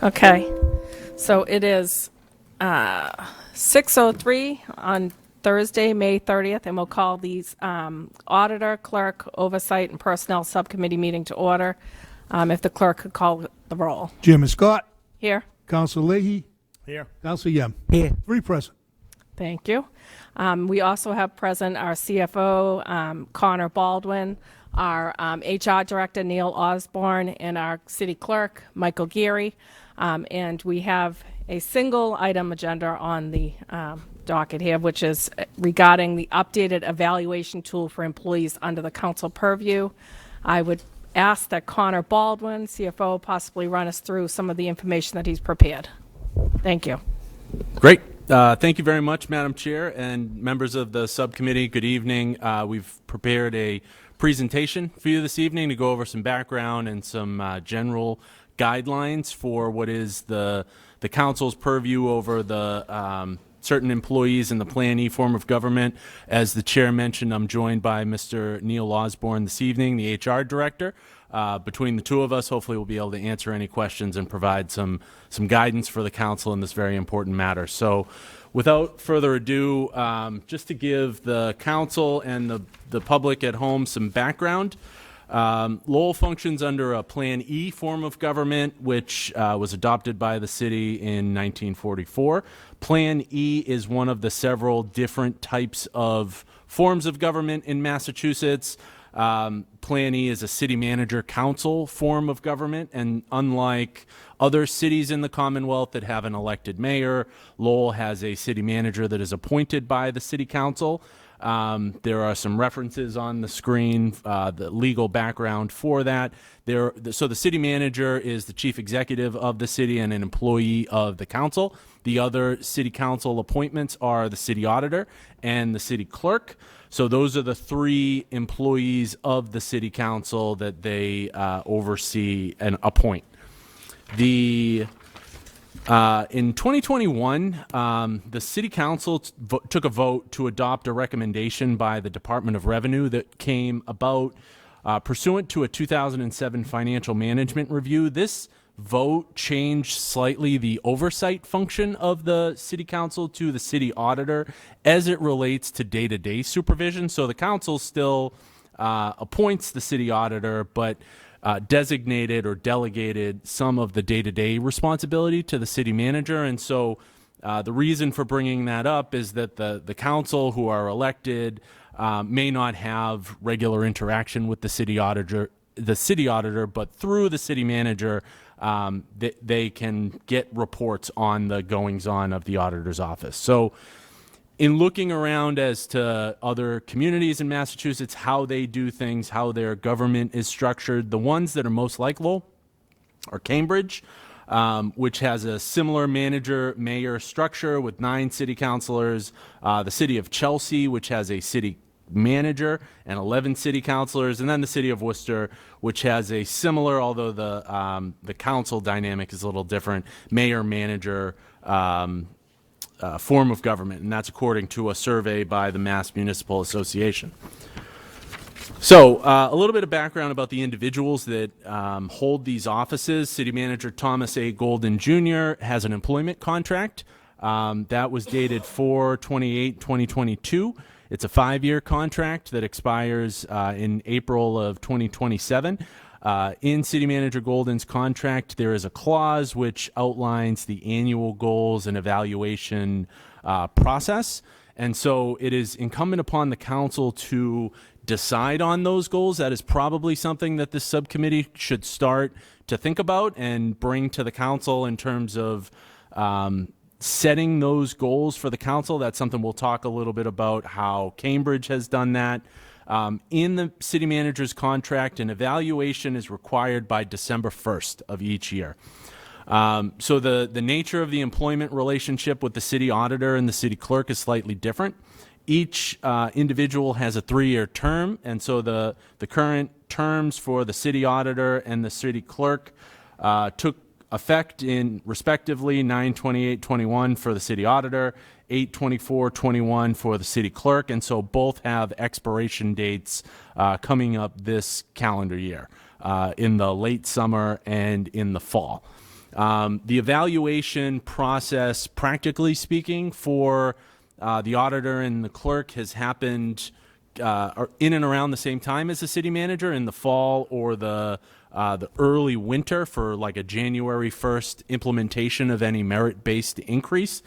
Okay, so it is 6:03 on Thursday, May 30th, and we'll call these Auditor, Clerk, Oversight, and Personnel Subcommittee meeting to order. If the clerk could call the roll. Chairman Scott. Here. Council Leahy. Here. Council Yem. Here. 3 present. Thank you. We also have present our CFO, Connor Baldwin, our HR Director, Neil Osborne, and our City Clerk, Michael Geary. And we have a single item agenda on the docket here, which is regarding the updated evaluation tool for employees under the council purview. I would ask that Connor Baldwin, CFO, possibly run us through some of the information that he's prepared. Thank you. Great. Thank you very much, Madam Chair and members of the subcommittee. Good evening. We've prepared a presentation for you this evening to go over some background and some general guidelines for what is the council's purview over the certain employees in the Plan E form of government. As the chair mentioned, I'm joined by Mr. Neil Osborne this evening, the HR director. Between the two of us, hopefully we'll be able to answer any questions and provide some guidance for the council in this very important matter. So without further ado, just to give the council and the public at home some background, Lowell functions under a Plan E form of government, which was adopted by the city in 1944. Plan E is one of the several different types of forms of government in Massachusetts. Plan E is a city manager council form of government, and unlike other cities in the Commonwealth that have an elected mayor, Lowell has a city manager that is appointed by the city council. There are some references on the screen, the legal background for that. So the city manager is the chief executive of the city and an employee of the council. The other city council appointments are the city auditor and the city clerk. So those are the 3 employees of the city council that they oversee and appoint. In 2021, the City Council took a vote to adopt a recommendation by the Department of Revenue that came about pursuant to a 2007 financial management review. This vote changed slightly the oversight function of the City Council to the City Auditor as it relates to day-to-day supervision. So the Council still appoints the City Auditor, but designated or delegated some of the day-to-day responsibility to the city manager. And so the reason for bringing that up is that the council who are elected may not have regular interaction with the city auditor, but through the city manager, they can get reports on the goings-on of the auditor's office. So in looking around as to other communities in Massachusetts, how they do things, how their government is structured, the ones that are most like Lowell are Cambridge, which has a similar manager-mayor structure with 9 city councilors, the city of Chelsea, which has a city manager and 11 city councilors, and then the city of Worcester, which has a similar, although the council dynamic is a little different, mayor-manager form of government, and that's according to a survey by the Mass Municipal Association. So a little bit of background about the individuals that hold these offices. City Manager Thomas A. Golden Jr. has an employment contract that was dated 4/28/2022. It's a 5-year contract that expires in April of 2027. In City Manager Golden's contract, there is a clause which outlines the annual goals and evaluation process. And so it is incumbent upon the council to decide on those goals. That is probably something that this subcommittee should start to think about and bring to the council in terms of setting those goals for the council. That's something we'll talk a little bit about how Cambridge has done that. In the city manager's contract, an evaluation is required by December 1st of each year. So the nature of the employment relationship with the city auditor and the city clerk is slightly different. Each individual has a 3-year term, and so the current terms for the city auditor and the city clerk took effect in respectively 9/28/21 for the city auditor, 8/24/21 for the city clerk, and so both have expiration dates coming up this calendar year in the late summer and in the fall. The evaluation process, practically speaking, for the auditor and the clerk has happened in and around the same time as the city manager, in the fall or the early winter, for like a January 1st implementation of any merit-based increase.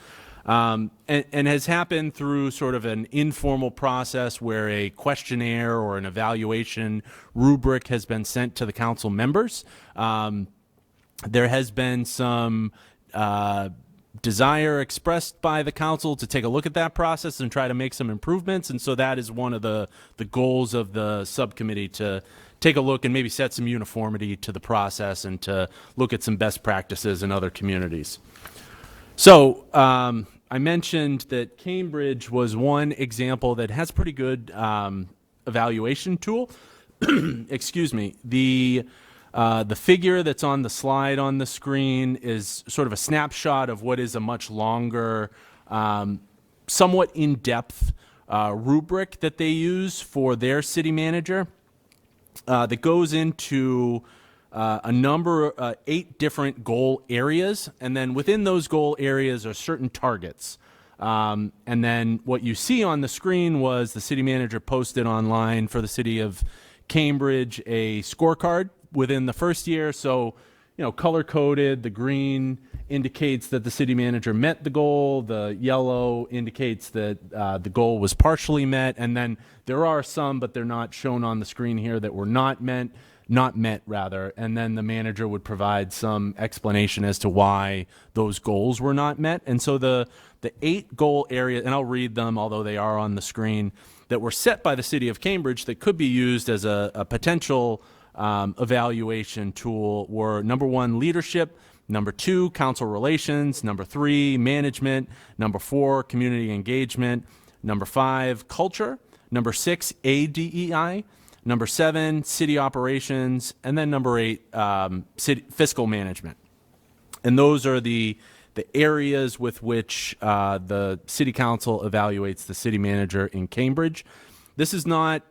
And has happened through sort of an informal process where a questionnaire or an evaluation rubric has been sent to the council members. There has been some desire expressed by the council to take a look at that process and try to make some improvements, and so that is one of the goals of the subcommittee, to take a look and maybe set some uniformity to the process and to look at some best practices in other communities. So I mentioned that Cambridge was one example that has pretty good evaluation tool. Excuse me. The figure that's on the slide on the screen is sort of a snapshot of what is a much longer, somewhat in-depth rubric that they use for their city manager that goes into a number, 8 different goal areas, and then within those goal areas are certain targets. And then what you see on the screen was the city manager posted online for the city of Cambridge a scorecard within the first year. So, color coded, the green indicates that the city manager met the goal, the yellow indicates that the goal was partially met, and then there are some, but they're not shown on the screen here, that were not met, and then the manager would provide some explanation as to why those goals were not met. And so the 8 goal areas, and I'll read them, although they are on the screen, that were set by the city of Cambridge that could be used as a potential evaluation tool were: number 1, leadership; number 2, council relations; number 3, management; number 4, community engagement; number 5, culture; number 6, ADEI; number 7, city operations; and then number 8, fiscal management. And those are the areas with which the city council evaluates the city manager in Cambridge. This is not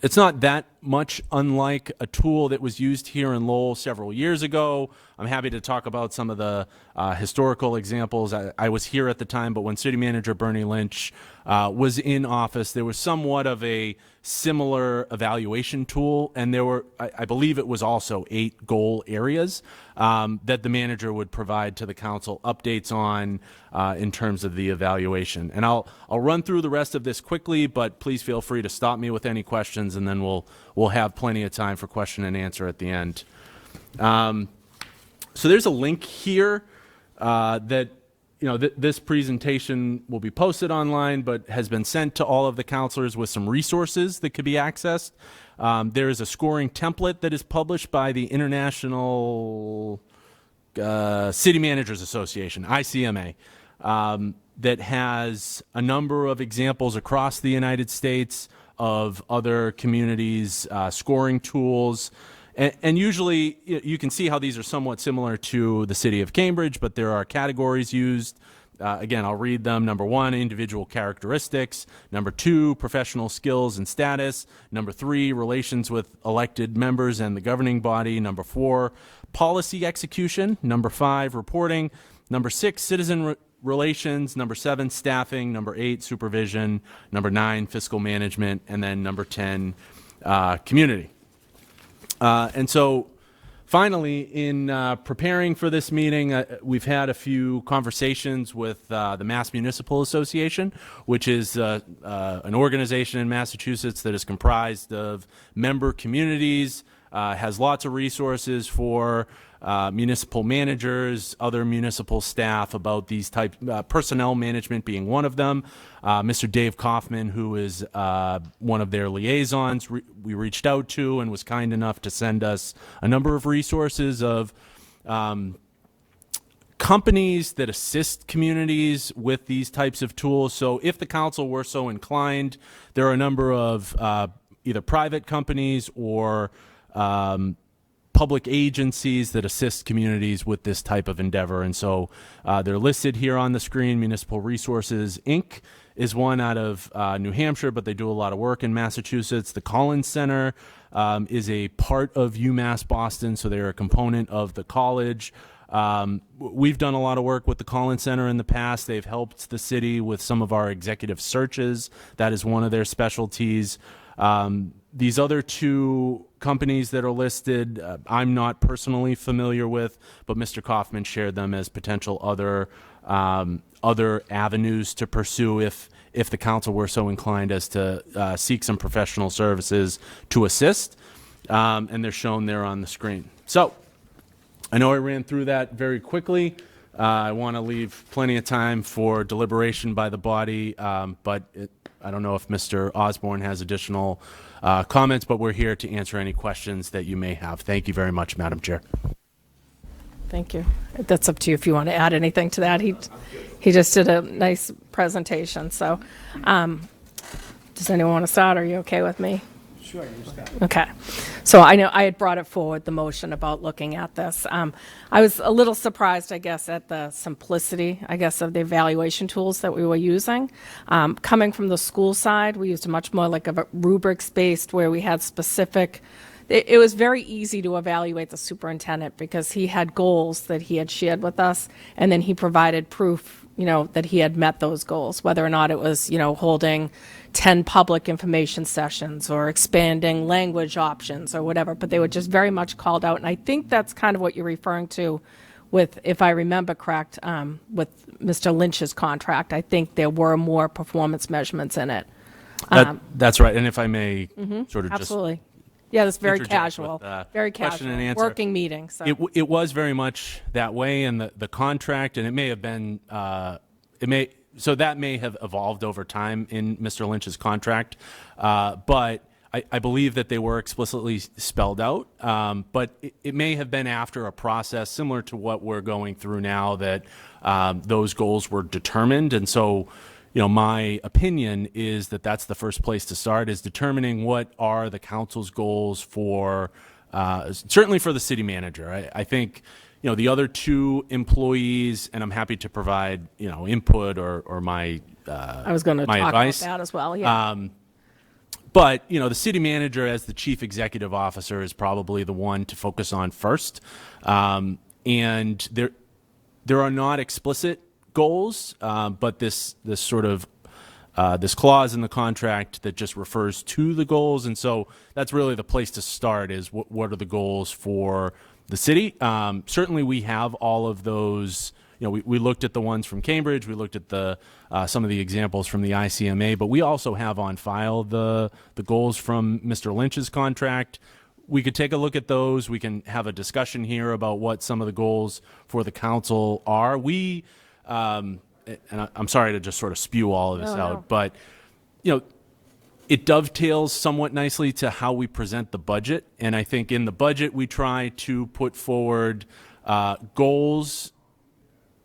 it's not that much unlike a tool that was used here in Lowell several years ago. I'm happy to talk about some of the historical examples. I was here at the time, but when City Manager Bernie Lynch was in office, there was somewhat of a similar evaluation tool, and there were, I believe it was also 8 goal areas that the manager would provide to the council updates on in terms of the evaluation. And I'll run through the rest of this quickly, but please feel free to stop me with any questions, and then we'll have plenty of time for question and answer at the end. So there's a link here that, this presentation will be posted online, but has been sent to all of the counselors with some resources that could be accessed. There is a scoring template that is published by the International City Managers Association, ICMA, that has a number of examples across the United States of other communities' scoring tools. And usually you can see how these are somewhat similar to the city of Cambridge, but there are categories used. Again, I'll read them. Number 1, individual characteristics. Number 2, professional skills and status. Number 3, relations with elected members and the governing body. Number 4, policy execution. Number 5, reporting. Number 6, citizen relations. Number 7, staffing. Number 8, supervision. Number 9, fiscal management. And then number 10, community. And so finally, in preparing for this meeting, we've had a few conversations with the Mass Municipal Association, which is an organization in Massachusetts that is comprised of member communities, has lots of resources for municipal managers, other municipal staff about these types, personnel management being one of them. Mr. Dave Kaufman, who is one of their liaisons, we reached out to and was kind enough to send us a number of resources of companies that assist communities with these types of tools. So if the council were so inclined, there are a number of either private companies or public agencies that assist communities with this type of endeavor. And so they're listed here on the screen. Municipal Resources, Inc. is one out of New Hampshire, but they do a lot of work in Massachusetts. The Collins Center is a part of UMass Boston, so they're a component of the college. We've done a lot of work with the Collins Center in the past. They've helped the city with some of our executive searches. That is one of their specialties. These other two companies that are listed, I'm not personally familiar with, but Mr. Kaufman shared them as potential other avenues to pursue if the council were so inclined as to seek some professional services to assist, and they're shown there on the screen. So I know I ran through that very quickly. I want to leave plenty of time for deliberation by the body, but I don't know if Mr. Osborne has additional comments, but we're here to answer any questions that you may have. Thank you very much, Madam Chair. Thank you. That's up to you if you want to add anything to that. He just did a nice presentation. So does anyone want to start? Are you okay with me? Sure, you start. Okay. So I know I had brought it forward, the motion about looking at this. I was a little surprised, I guess, at the simplicity, I guess, of the evaluation tools that we were using. Coming from the school side, we used much more like a rubrics-based where we had specific. It was very easy to evaluate the superintendent because he had goals that he had shared with us, and then he provided proof, that he had met those goals, whether or not it was, holding 10 public information sessions or expanding language options or whatever, but they were just very much called out. And I think that's kind of what you're referring to with, if I remember correct, with Mr. Lynch's contract. I think there were more performance measurements in it. That's right. And if I may sort of Absolutely. Yeah, that's very interject casual, with, very question casual, and answer. working meeting. So. It was very much that way, and the contract, and it may have been, so that may have evolved over time in Mr. Lynch's contract, but I believe that they were explicitly spelled out, but it may have been after a process similar to what we're going through now that those goals were determined, and so my opinion is that that's the first place to start, is determining what are the council's goals for, certainly for the city manager. I think, the other two employees, and I'm happy to provide, input or my I was going to talk advice about that as well. Yeah. But, the city manager as the chief executive officer is probably the one to focus on first. And there are not explicit goals, but this sort of this clause in the contract that just refers to the goals, and so that's really the place to start. Is what are the goals for the city? Certainly, we have all of those. We looked at the ones from Cambridge. We looked at the some of the examples from the ICMA, but we also have on file the goals from Mr. Lynch's contract. We could take a look at those. We can have a discussion here about what some of the goals for the council are. And I'm sorry to just sort of spew all of this out, but it dovetails somewhat nicely to how we present the budget. And I think in the budget we try to put forward goals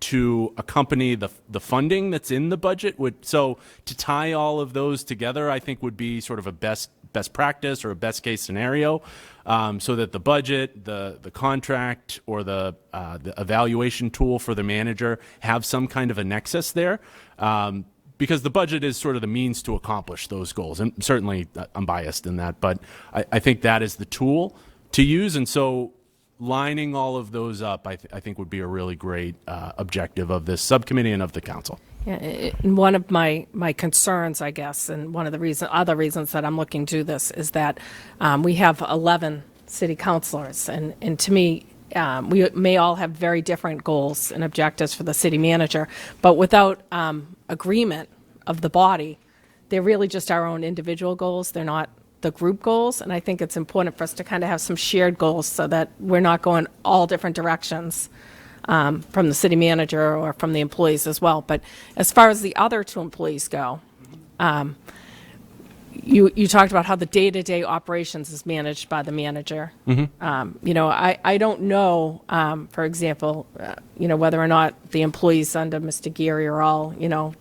to accompany the funding that's in the budget. So to tie all of those together, I think would be sort of a best practice or a best case scenario, so that the budget, the contract, or the evaluation tool for the manager have some kind of a nexus there, because the budget is sort of the means to accomplish those goals. And certainly I'm biased in that, but I think that is the tool to use. And so lining all of those up, I think would be a really great objective of this subcommittee and of the council. Yeah, and one of my concerns, I guess, and one of the other reasons that I'm looking to this is that we have 11 city councilors, and to me, we may all have very different goals and objectives for the city manager, but without agreement of the body, they're really just our own individual goals. They're not the group goals, and I think it's important for us to kind of have some shared goals so that we're not going all different directions. From the city manager or from the employees as well. But as far as the other two employees go, you talked about how the day-to-day operations is managed by the manager. I don't know, for example, whether or not the employees under Mr. Geary are all,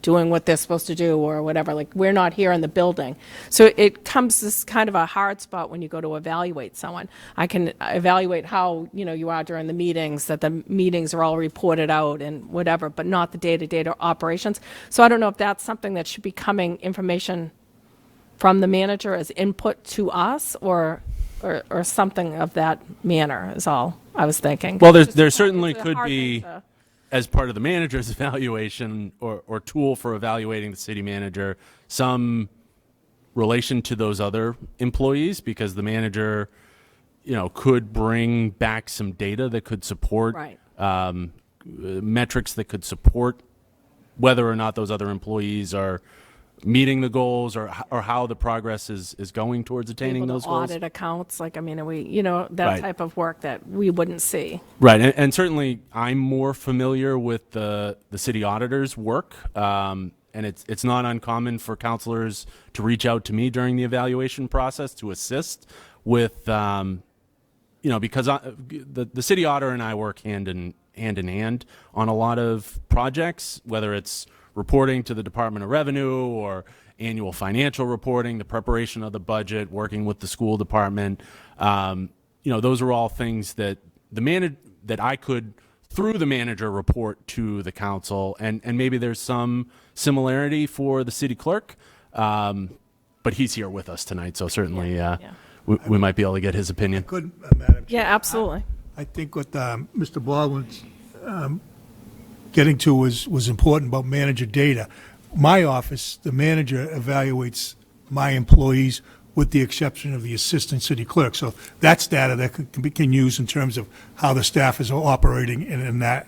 doing what they're supposed to do or whatever. Like, we're not here in the building. So it comes this kind of a hard spot when you go to evaluate someone. I can evaluate how, you are during the meetings, that the meetings are all reported out and whatever, but not the day-to-day operations. So I don't know if that's something that should be coming information from the manager as input to us, or something of that manner is all I was thinking. Well, there certainly It's a could hard be, thing to- as part of the manager's evaluation or tool for evaluating the city manager, some relation to those other employees, because the manager, could bring back some data that could support Right. metrics that could support whether or not those other employees are meeting the goals, or how the progress is going towards attaining Able to those goals. audit accounts, like, we, that Right. type of work that we wouldn't see. Right, and certainly I'm more familiar with the city auditor's work, and it's not uncommon for counselors to reach out to me during the evaluation process to assist with, because the city auditor and I work hand in hand on a lot of projects, whether it's reporting to the Department of Revenue or annual financial reporting, the preparation of the budget, working with the school department. Those are all things that that I could, through the manager, report to the council, and maybe there's some similarity for the city clerk, but he's here with us tonight, so certainly we might be able to get his opinion. Good, Madam Chair. Yeah, absolutely. I think what Mr. Baldwin's getting to was important about manager data. My office, the manager evaluates my employees with the exception of the assistant city clerk. So that's data that can use in terms of how the staff is operating in that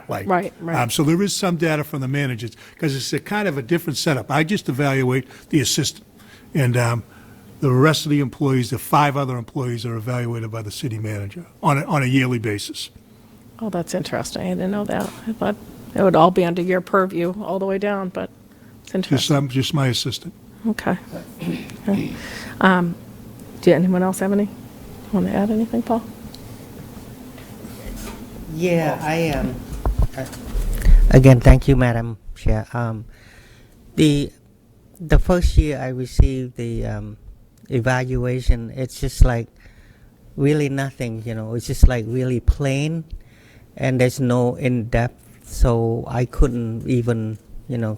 light. Right. So there is some data from the managers, because it's a kind of a different setup. I just evaluate the assistant, and the rest of the employees, the 5 other employees, are evaluated by the city manager on a yearly basis. Oh, that's interesting. I didn't know that. I thought it would all be under your purview all the way down, but it's interesting. Just my assistant. Okay. Do anyone else have any? Want to add anything, Paul? Yeah, again, thank you, Madam Chair. The first year I received the evaluation, it's just like really nothing, it's just like really plain, and there's no in-depth, so I couldn't even,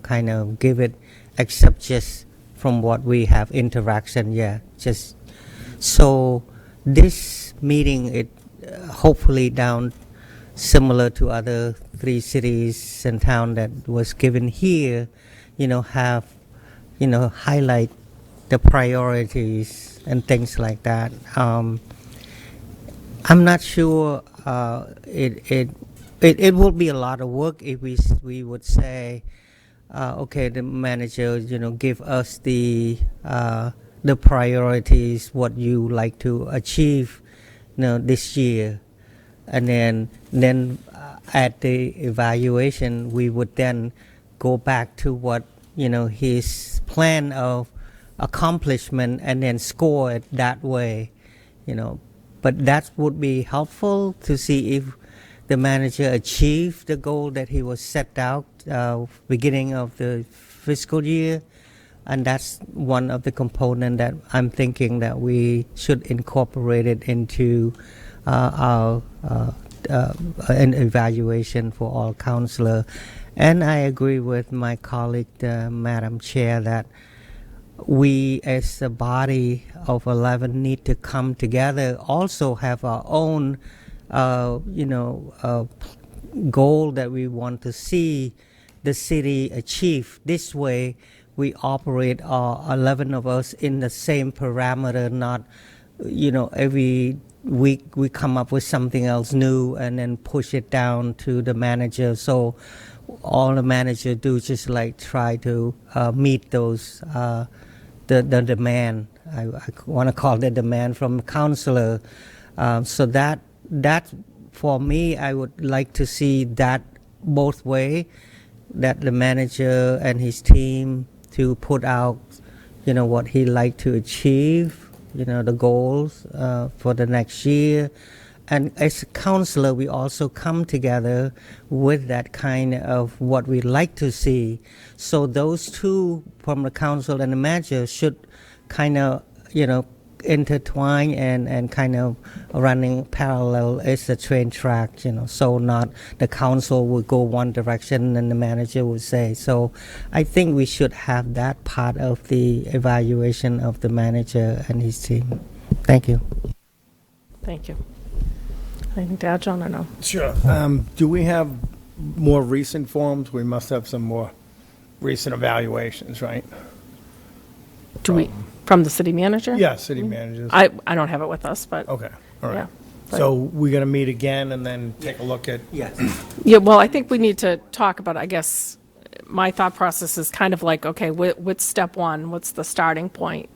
kind of give it, except just from what we have interaction, just so this meeting, it hopefully down similar to other 3 cities and town that was given here, have, highlight the priorities and things like that. I'm not sure it will be a lot of work if we would say, okay, the manager, give us the priorities, what you like to achieve, this year, and then at the evaluation we would then go back to what his plan of accomplishment and then score it that way, but that would be helpful to see if the manager achieved the goal that he was set out beginning of the fiscal year, and that's one of the components that I'm thinking that we should incorporate it into our an evaluation for all counselor. And I agree with my colleague, Madam Chair, that we as a body of 11 need to come together, also have our own goal that we want to see the city achieve. This way we operate all 11 of us in the same parameter, not every week we come up with something else new and then push it down to the manager. So all the manager do is just like try to meet those the demand. I want to call the demand from counselor. So that for me, I would like to see that both way, that the manager and his team to put out what he like to achieve, the goals for the next year. And as a counselor, we also come together with that kind of what we like to see. So those two, from the council and the manager, should kind of, intertwine and kind of running parallel as a train track, so not the council would go one direction and the manager would say. So I think we should have that part of the evaluation of the manager and his team. Thank you. Thank you. Anything to add, John, or no? Sure. Do we have more recent forms? We must have some more recent evaluations, right? Do we, from the city manager? Yeah, city managers. I don't have it with us, but. Okay, all Yeah. right. So we're going to meet again and then take a look at, Yes. Yeah, well, I think we need to talk about, I guess, my thought process is kind of like, okay, what's step one? What's the starting point,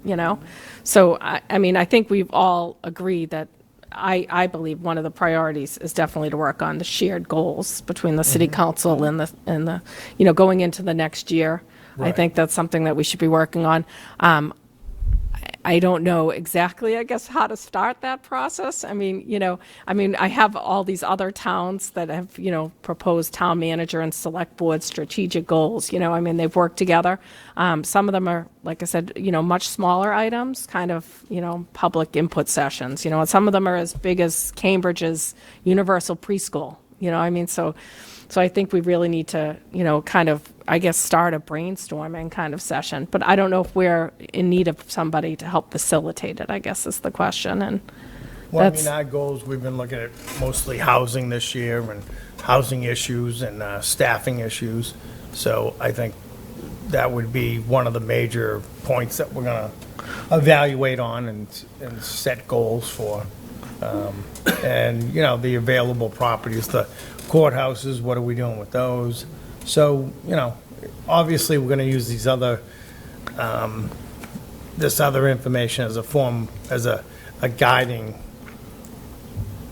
So, I mean, I think we've all agreed that I believe one of the priorities is definitely to work on the shared goals between the city council and the going into the next year. I Right. think that's something that we should be working on. I don't know exactly, I guess, how to start that process. I mean, I have all these other towns that have, proposed town manager and select board strategic goals. I mean, they've worked together. Some of them are, like I said, much smaller items, kind of, public input sessions, and some of them are as big as Cambridge's universal preschool. I mean, so I think we really need to, kind of, I guess, start a brainstorming kind of session. But I don't know if we're in need of somebody to help facilitate it, I guess is the question. And well, I that's, mean, our goals, we've been looking at mostly housing this year and housing issues and staffing issues. So I think that would be one of the major points that we're going to evaluate on and set goals for. And, the available properties, the courthouses, what are we doing with those? So, obviously, we're going to use these other, this other information as a form, as a guiding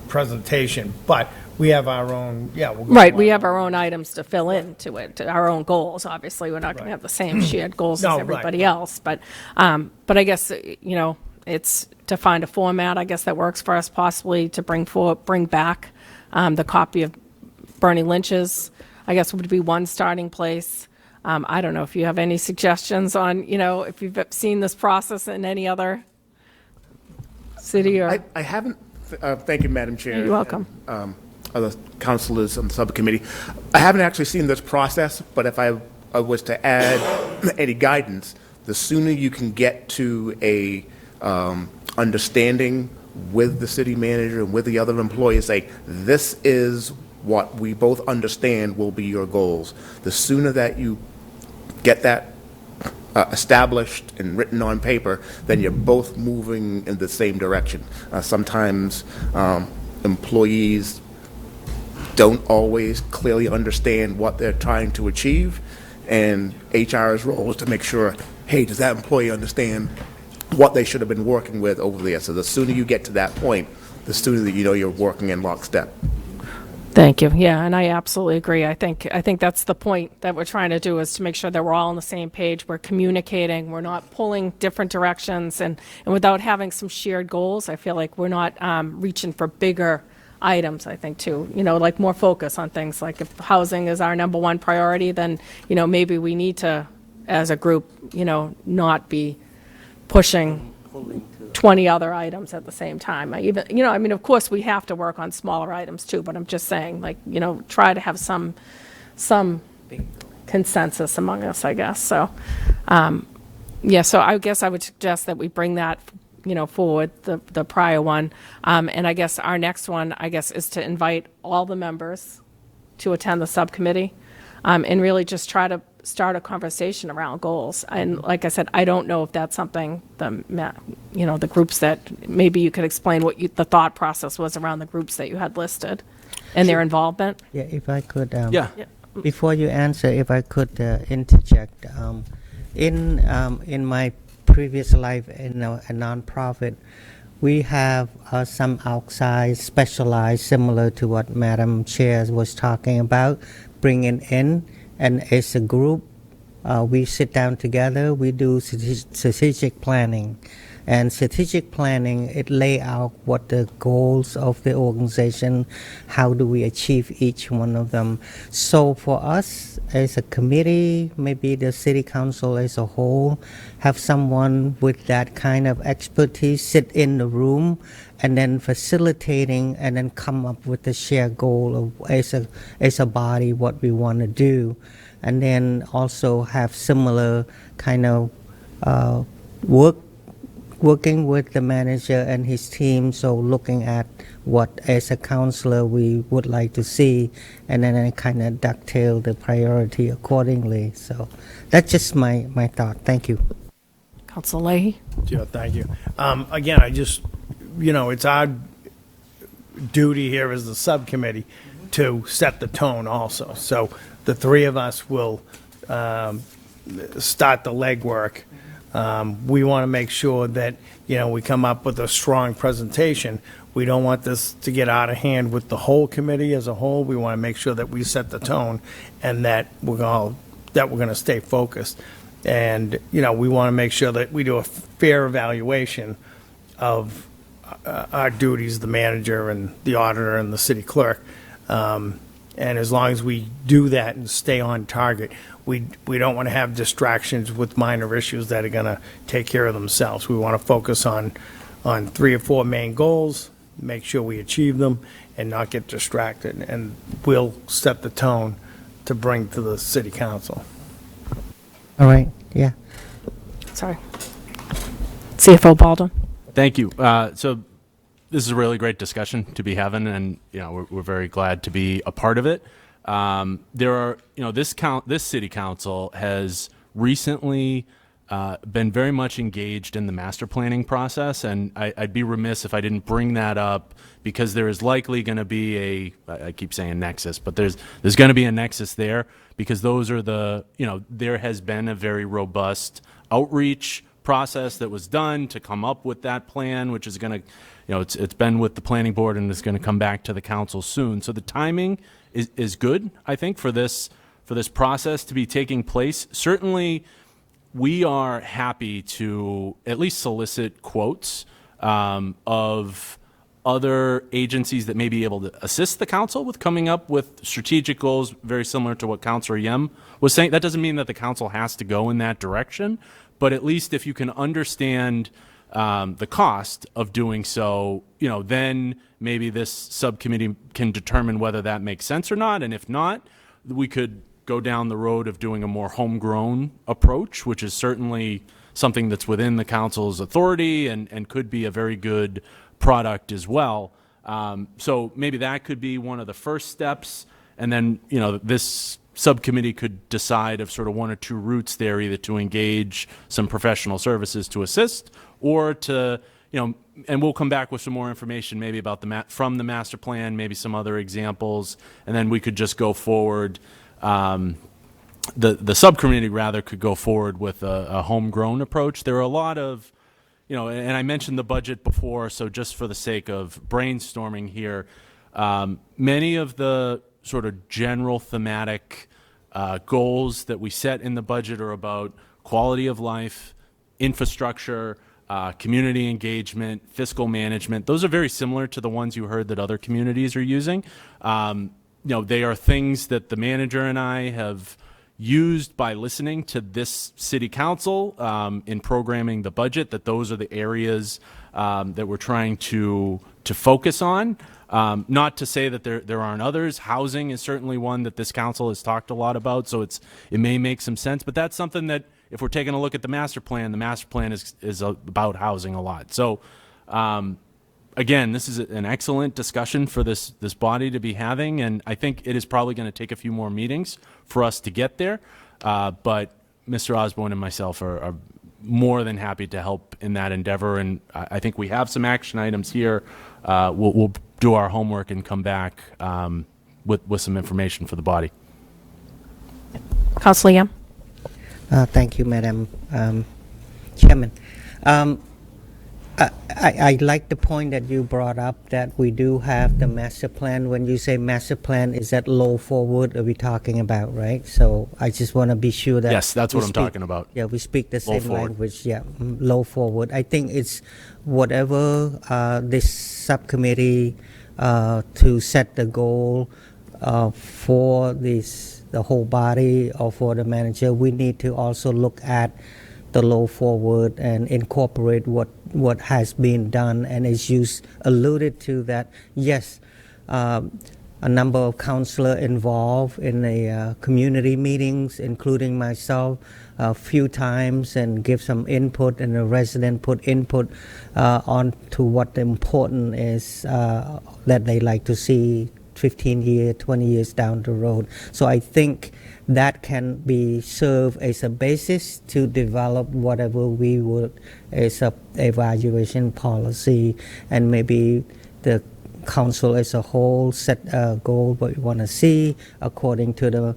presentation, but we have our own, we'll go right, we on. have our own items to fill in to it, to our own goals. Obviously, we're not going to have the same shared goals No, as right. everybody else. But I guess, it's to find a format, I guess, that works for us, possibly to bring back the copy of Bernie Lynch's, I guess, would be one starting place. I don't know if you have any suggestions on, if you've seen this process in any other city or. I haven't, thank you, Madam Chair. You're welcome. Other councilors on the subcommittee. I haven't actually seen this process, but if I was to add any guidance, the sooner you can get to a understanding with the city manager and with the other employees, say, this is what we both understand will be your goals. The sooner that you get that established and written on paper, then you're both moving in the same direction. Sometimes employees don't always clearly understand what they're trying to achieve, and HR's role is to make sure, hey, does that employee understand what they should have been working with over there? So the sooner you get to that point, the sooner that you know you're working in lockstep. Thank you. Yeah, and I absolutely agree. I think that's the point that we're trying to do, is to make sure that we're all on the same page. We're communicating. We're not pulling different directions, and without having some shared goals, I feel like we're not reaching for bigger items. I think too, like more focus on things like if housing is our number one priority, then maybe we need to, as a group, not be pushing 20 other items at the same time. Of course, we have to work on smaller items too, but I'm just saying, try to have some consensus among us, I guess. So, so I guess I would suggest that we bring that, forward, the prior one. And I guess our next one, is to invite all the members to attend the subcommittee, and really just try to start a conversation around goals. And like I said, I don't know if that's something the groups that, maybe you could explain what the thought process was around the groups that you had listed and their involvement. Yeah, if I could. Yeah. Before you answer, if I could interject, in my previous life in a nonprofit, we have some outside specialized, similar to what Madam Chair was talking about, bringing in, and as a group, we sit down together, we do strategic planning. And strategic planning, it lay out what the goals of the organization, how do we achieve each one of them. So for us as a committee, maybe the city council as a whole, have someone with that kind of expertise sit in the room and then facilitating and then come up with a shared goal of as a body what we want to do. And then also have similar kind of working with the manager and his team, so looking at what as a counselor we would like to see, and then I kind of dovetail the priority accordingly. So that's just my thought. Thank you. Council Leahy? Yeah, thank you. Again, I just, it's our duty here as the subcommittee to set the tone also. So the three of us will start the legwork. We want to make sure that, we come up with a strong presentation. We don't want this to get out of hand with the whole committee as a whole. We want to make sure that we set the tone and that we're going to stay focused. And, we want to make sure that we do a fair evaluation of our duties, the manager and the auditor and the city clerk. And as long as we do that and stay on target, we don't want to have distractions with minor issues that are going to take care of themselves. We want to focus on 3 or 4 main goals, make sure we achieve them, and not get distracted. And we'll set the tone to bring to the city council. All right, yeah. Sorry. CFO Baldwin? Thank you. So this is a really great discussion to be having, and we're very glad to be a part of it. There are, this city council has recently been very much engaged in the master planning process, and I'd be remiss if I didn't bring that up, because there is likely going to be I keep saying nexus, but there's going to be a nexus there, because those are there has been a very robust outreach process that was done to come up with that plan, which is going to, it's been with the planning board and is going to come back to the council soon. So the timing is good, I think, for this process to be taking place. Certainly, we are happy to at least solicit quotes of other agencies that may be able to assist the council with coming up with strategic goals, very similar to what Councilor Yem was saying. That doesn't mean that the council has to go in that direction, but at least if you can understand the cost of doing so, then maybe this subcommittee can determine whether that makes sense or not. And if not, we could go down the road of doing a more homegrown approach, which is certainly something that's within the council's authority and could be a very good product as well. So maybe that could be one of the first steps. And then, this subcommittee could decide of sort of 1 or 2 routes there, either to engage some professional services to assist, or to, and we'll come back with some more information maybe about from the master plan, maybe some other examples, and then we could just go forward. The subcommittee rather could go forward with a homegrown approach. There are a lot of, and I mentioned the budget before, so just for the sake of brainstorming here, many of the sort of general thematic goals that we set in the budget are about quality of life, infrastructure, community engagement, fiscal management. Those are very similar to the ones you heard that other communities are using. They are things that the manager and I have used by listening to this city council in programming the budget, that those are the areas that we're trying to focus on. Not to say that there aren't others. Housing is certainly one that this council has talked a lot about, so it may make some sense, but that's something that if we're taking a look at the master plan is about housing a lot. So again, this is an excellent discussion for this body to be having, and I think it is probably going to take a few more meetings for us to get there. But Mr. Osborne and myself are more than happy to help in that endeavor, and I think we have some action items here. We'll do our homework and come back with some information for the body. Councilor Yam? Thank you, Madam Chairman. I like the point that you brought up that we do have the master plan. When you say master plan, is that low forward are we talking about, right? So I just want to be sure that Yes, that's we what I'm talking about. Yeah, we speak the Low same forward. language. Yeah, low forward. I think it's whatever this subcommittee to set the goal for the whole body or for the manager. We need to also look at the low forward and incorporate what has been done. And as you alluded to that, yes, a number of counselors involved in the community meetings, including myself, a few times, and give some input, and the resident put input on to what important is that they like to see 15 years, 20 years down the road. So I think that can be served as a basis to develop whatever we would as a evaluation policy, and maybe the council as a whole set a goal what we want to see according to the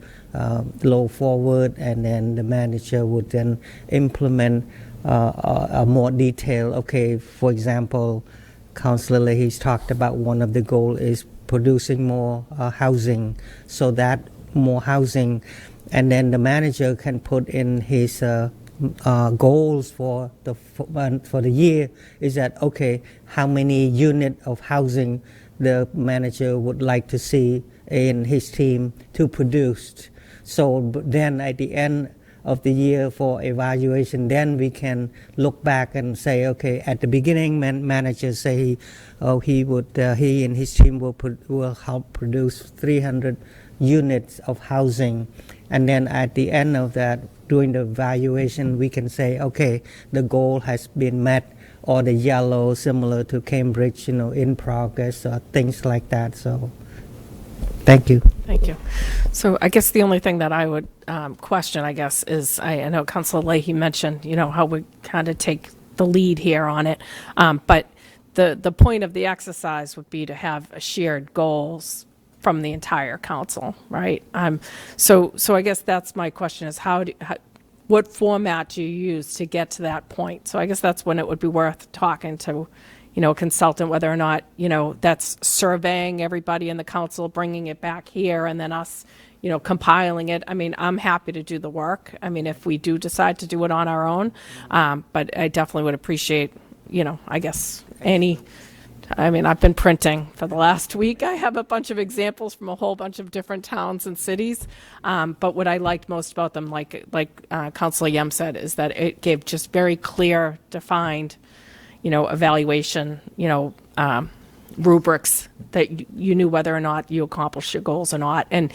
low forward, and then the manager would then implement a more detailed. Okay, for example, Councillor Leahy's talked about one of the goals is producing more housing, so that more housing, and then the manager can put in his goals for the year. Is that okay? How many unit of housing the manager would like to see in his team to produce? So then at the end of the year for evaluation, then we can look back and say, okay, at the beginning, manager say he and his team will help produce 300 units of housing, and then at the end of that, during the evaluation, we can say, okay, the goal has been met, or the yellow, similar to Cambridge, in progress, or things like that. So, thank you. Thank you. So I guess the only thing that I would question, I guess, is I know Councilor Leahy mentioned, how we kind of take the lead here on it, but the point of the exercise would be to have a shared goals from the entire council, right? So I guess that's my question: is what format do you use to get to that point? So I guess that's when it would be worth talking to, a consultant, whether or not, that's surveying everybody in the council, bringing it back here, and then us, compiling it. I mean, I'm happy to do the work. I mean, if we do decide to do it on our own, but I definitely would appreciate, I guess I've been printing for the last week. I have a bunch of examples from a whole bunch of different towns and cities. But what I liked most about them, like Councilor Yem said, is that it gave just very clear, defined, evaluation, rubrics that you knew whether or not you accomplished your goals or not. And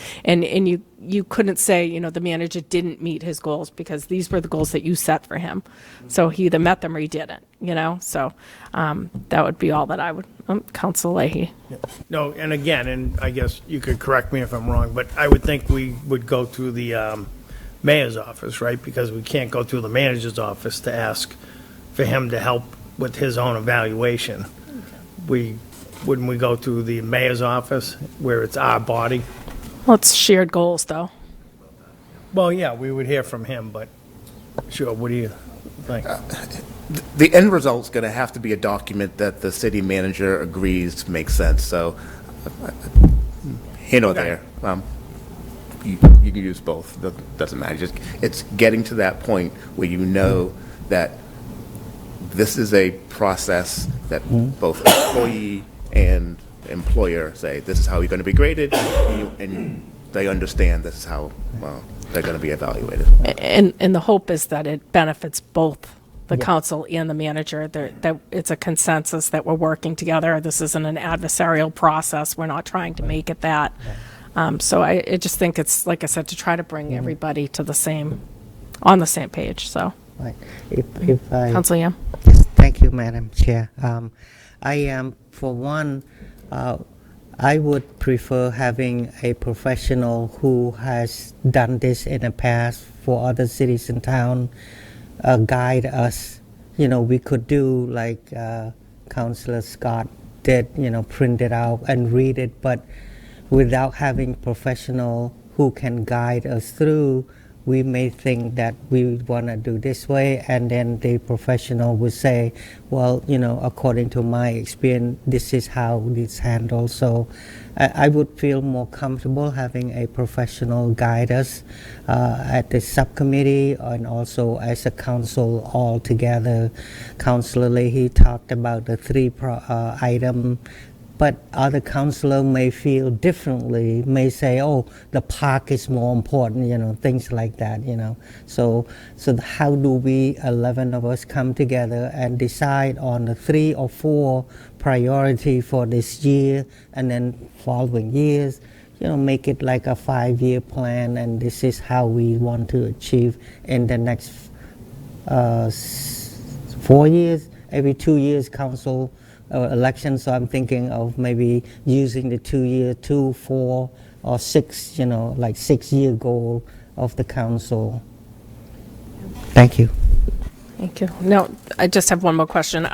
you couldn't say, the manager didn't meet his goals, because these were the goals that you set for him. So he either met them or he didn't, So that would be all that I would, Councilor Leahy. No, and again, and I guess you could correct me if I'm wrong, but I would think we would go through the mayor's office, right? Because we can't go through the manager's office to ask for him to help with his own evaluation. Wouldn't we go through the mayor's office where it's our body? Well, it's shared goals, though. Well, yeah, we would hear from him, but sure, what do you think? The end result's going to have to be a document that the city manager agrees makes sense. So, here or there, you can use both. Doesn't matter. It's getting to that point where you know that this is a process that both employee and employer say, this is how you're going to be graded, and they understand this is how they're going to be evaluated. And the hope is that it benefits both the council and the manager, that it's a consensus that we're working together. This isn't an adversarial process. We're not trying to make it that. So I just think it's, like I said, to try to bring everybody to on the same page. So, Right. If I Councilor Yam. Yes, thank you, Madam Chair. I am, for one, I would prefer having a professional who has done this in the past for other cities and towns guide us. We could do like Councillor Scott did, print it out and read it, but without having professional who can guide us through, we may think that we want to do this way, and then the professional would say, well, according to my experience, this is how it's handled. So I would feel more comfortable having a professional guide us at the subcommittee and also as a council all together. Councilor Leahy talked about the three item, but other councilor may feel differently, may say, oh, the park is more important, things like that, So how do we, 11 of us, come together and decide on the 3 or 4 priority for this year, and then following years, make it like a 5-year plan, and this is how we want to achieve in the next 4 years. Every 2 years, council election, so I'm thinking of maybe using the 2-year, 2, 4, or 6, like 6-year goal of the council. Thank you. Thank you. No, I just have one more question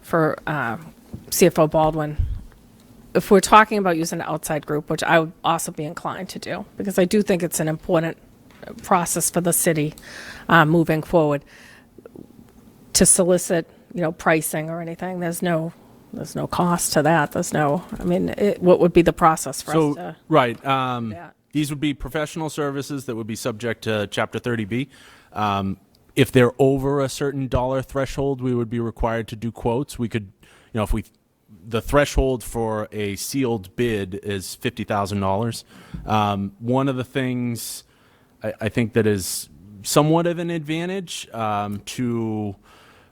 for CFO Baldwin. If we're talking about using an outside group, which I would also be inclined to do, because I do think it's an important process for the city moving forward, to solicit, pricing or anything, there's no cost to that. What would be the process for us to? Right. Yeah. These would be professional services that would be subject to Chapter 30B. If they're over a certain dollar threshold, we would be required to do quotes. We could, the threshold for a sealed bid is $50,000. One of the things I think that is somewhat of an advantage to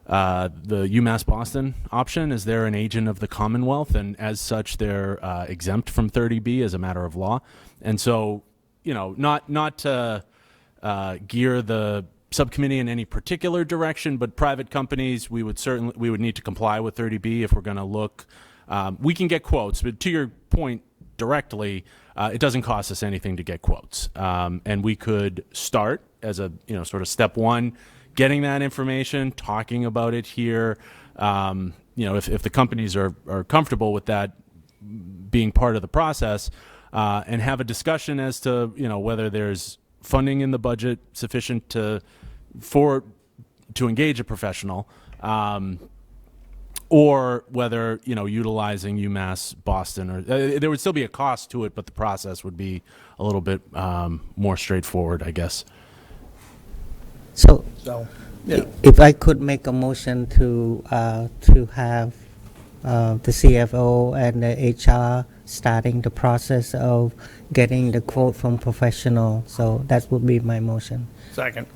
the UMass Boston option is they're an agent of the Commonwealth, and as such, they're exempt from 30B as a matter of law. And so, not to gear the subcommittee in any particular direction, but private companies, we would need to comply with 30B if we're going to look. We can get quotes, but to your point directly, it doesn't cost us anything to get quotes, and we could start as a sort of step one, getting that information, talking about it here. If the companies are comfortable with that being part of the process, and have a discussion as to whether there's funding in the budget sufficient to engage a professional, or whether utilizing UMass Boston, or there would still be a cost to it, but the process would be a little bit more straightforward, I guess. So, yeah. if I could make a motion to have the CFO and the HR starting the process of getting the quote from professional, so that would be my motion. Second.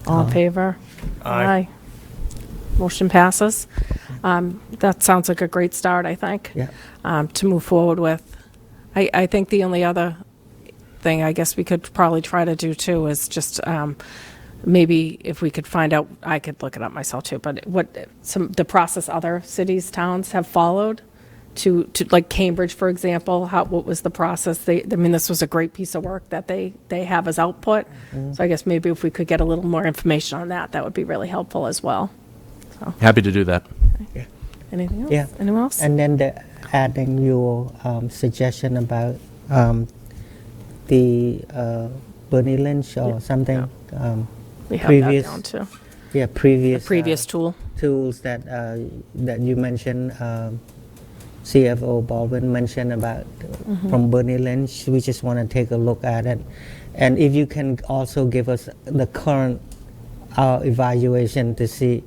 All in favor? Aye. Motion passes. That sounds like a great start, I think, to move forward with. I think the only other thing I guess we could probably try to do too is just maybe if we could find out, I could look it up myself too, but the process other cities, towns have followed to like Cambridge, for example, what was the process? This was a great piece of work that they have as output. So I guess maybe if we could get a little more information on that would be really helpful as well. So. Happy to do that. Yeah. Anything else? Yeah. Anyone else? And then adding your suggestion about the Bernie Lynch or something. We have previous, that down too. Yeah, previous. The previous tool. Tools that you mentioned, CFO Baldwin mentioned about from Bernie Lynch. We just want to take a look at it, and if you can also give us the current evaluation to see,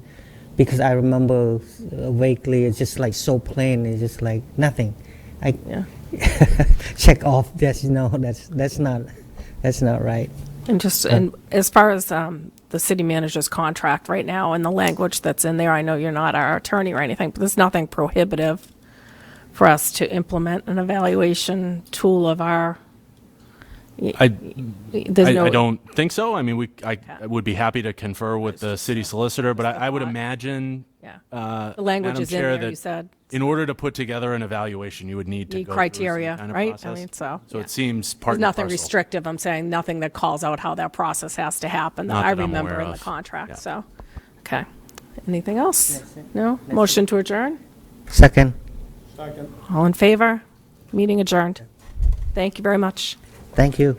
because I remember vaguely it's just like so plain. It's just like nothing. Check off. That's not right. And as far as the city manager's contract right now and the language that's in there, I know you're not our attorney or anything, but there's nothing prohibitive for us to implement an evaluation tool of our. I don't think so. I mean, I would be happy to confer with the city solicitor, but I would imagine, the language Madam is in Chair, there, that you said. in order to put together an evaluation, you would need to go criteria, through some kind of right? process. So it seems part there's and nothing parcel. restrictive. I'm saying nothing that calls out how that process has to happen that Not I that I'm remember aware in the of. contract. Yeah. So, okay. Anything else? No? Motion to adjourn? Second. All in favor? Meeting adjourned. Thank you very much. Thank you.